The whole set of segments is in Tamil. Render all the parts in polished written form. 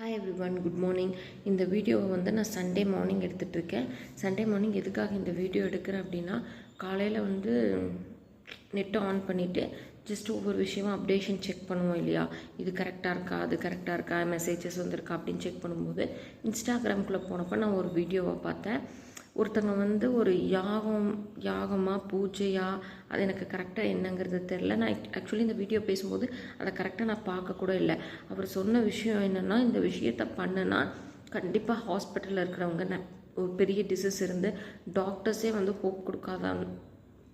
Hi everyone, good morning. இந்த வீடியோவை வந்து நான் சண்டே மார்னிங் எடுத்துகிட்ருக்கேன். சண்டே மார்னிங் எதுக்காக இந்த வீடியோ எடுக்கிறேன் அப்படின்னா, காலையில் வந்து நெட்டை ஆன் பண்ணிவிட்டு ஜஸ்ட் ஒவ்வொரு விஷயமும் அப்டேஷன் செக் பண்ணுவோம் இல்லையா, இது கரெக்டாக இருக்கா, அது கரெக்டாக இருக்கா, மெசேஜஸ் வந்திருக்கா அப்படின்னு செக் பண்ணும்போது இன்ஸ்டாகிராம்குள்ளே போனப்போ நான் ஒரு வீடியோவை பார்த்தேன். ஒருத்தங்க வந்து ஒரு யாகமாக பூஜையா, அது எனக்கு கரெக்டாக என்னங்கிறது தெரில. நான் ஆக்சுவலி இந்த வீடியோ பேசும்போது அதை கரெக்டாக நான் பார்க்கக்கூட இல்லை. அவர் சொன்ன விஷயம் என்னென்னா, இந்த விஷயத்த பண்ணுனா கண்டிப்பாக ஹாஸ்பிட்டலில் இருக்கிறவங்க ஒரு பெரிய டிசீஸ் இருந்து டாக்டர்ஸே வந்து ஹோப்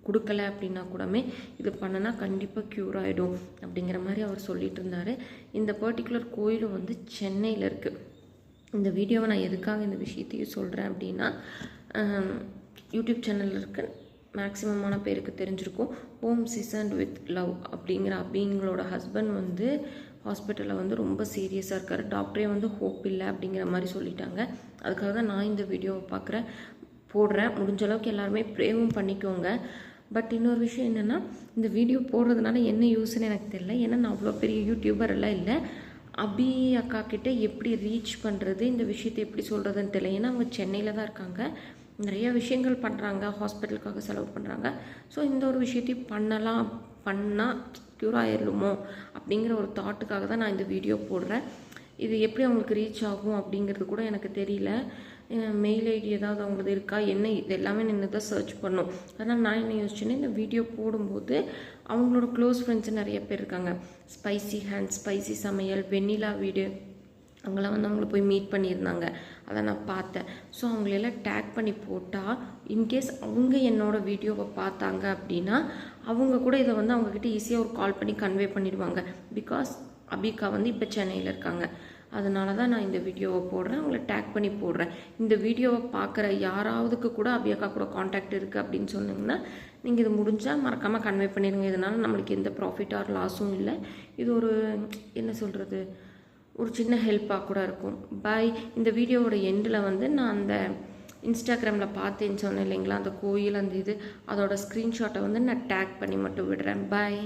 கொடுக்கல அப்படின்னா கூடமே இது பண்ணுனா கண்டிப்பாக க்யூர் ஆகிடும் அப்படிங்கிற மாதிரி அவர் சொல்லிட்டு இருந்தார். இந்த பர்டிகுலர் கோயில் வந்து சென்னையில் இருக்குது. இந்த வீடியோவை நான் எதுக்காக இந்த விஷயத்தையும் சொல்கிறேன் அப்படின்னா, யூடியூப் சேனலில் இருக்க மேக்ஸிமமான பேருக்கு தெரிஞ்சிருக்கும். ஹோம் சீசன்ட் வித் லவ் அப்படிங்கிற அபிங்களோட ஹஸ்பண்ட் வந்து ஹாஸ்பிட்டலில் வந்து ரொம்ப சீரியஸாக இருக்கார். டாக்டரே வந்து ஹோப் இல்லை அப்படிங்கிற மாதிரி சொல்லிட்டாங்க. அதுக்காக தான் நான் இந்த வீடியோவை போடுறேன். முடிஞ்ச அளவுக்கு எல்லாருமே ப்ரேவும் பண்ணிக்கோங்க. பட் இன்னொரு விஷயம் என்னென்னா, இந்த வீடியோ போடுறதுனால என்ன யூஸ்ன்னு எனக்கு தெரியல. ஏன்னா நான் அவ்வளோ பெரிய யூடியூபர் எல்லாம் இல்லை. அபி அக்கா கிட்டே எப்படி ரீச் பண்ணுறது, இந்த விஷயத்தை எப்படி சொல்கிறதுன்னு தெரியல. ஏன்னா அவங்க சென்னையில் தான் இருக்காங்க, நிறைய விஷயங்கள் பண்ணுறாங்க, ஹாஸ்பிட்டலுக்காக செலவு பண்ணுறாங்க. ஸோ இந்த ஒரு விஷயத்தையும் பண்ணால் க்யூர் ஆகிடலுமோ அப்படிங்கிற ஒரு தாட்டுக்காக தான் நான் இந்த வீடியோ போடுறேன். இது எப்படி அவங்களுக்கு ரீச் ஆகும் அப்படிங்கிறது கூட எனக்கு தெரியல. மெயில் ஐடி ஏதாவது அவங்களுக்கு இருக்கா என்ன, இது எல்லாமே நின்று தான் சர்ச் பண்ணும். அதனால் நான் என்ன யோசிச்சேன்னா, இந்த வீடியோ போடும்போது அவங்களோட க்ளோஸ் ஃப்ரெண்ட்ஸு நிறைய பேர் இருக்காங்க. ஸ்பைசி ஹேண்ட், ஸ்பைசி சமையல், வெண்ணிலா வீடு, அவங்களாம் வந்து அவங்கள போய் மீட் பண்ணியிருந்தாங்க. அதை நான் பார்த்தேன். ஸோ அவங்களெல்லாம் டேக் பண்ணி போட்டால் இன்கேஸ் அவங்க என்னோடய வீடியோவை பார்த்தாங்க அப்படின்னா அவங்க கூட இதை வந்து அவங்கக்கிட்ட ஈஸியாக ஒரு கால் பண்ணி கன்வே பண்ணிடுவாங்க. பிகாஸ் அபிகா வந்து இப்போ சென்னையில் இருக்காங்க. அதனால தான் நான் இந்த வீடியோவை போடுறேன், அவங்கள டேக் பண்ணி போடுறேன். இந்த வீடியோவை பார்க்குற யாராவதுக்கு கூட அபிகா கூட காண்டாக்ட் இருக்குது அப்படின்னு சொன்னீங்கன்னா, நீங்கள் இது முடிஞ்சால் மறக்காமல் கன்வே பண்ணிடுங்க. இதனால் நம்மளுக்கு எந்த ப்ராஃபிட் ஆர் லாஸும் இல்லை. இது ஒரு என்ன சொல்கிறது, ஒரு சின்ன ஹெல்ப்பாக கூட இருக்கும். பாய். இந்த வீடியோவோட எண்டில் வந்து நான் அந்த இன்ஸ்டாகிராமில் பார்த்தேன்னு சொன்னேன் இல்லைங்களா, அந்த கோயில் அந்த இது, அதோட ஸ்க்ரீன்ஷாட்டை வந்து நான் டேக் பண்ணி மட்டும் விடுறேன். பாய்.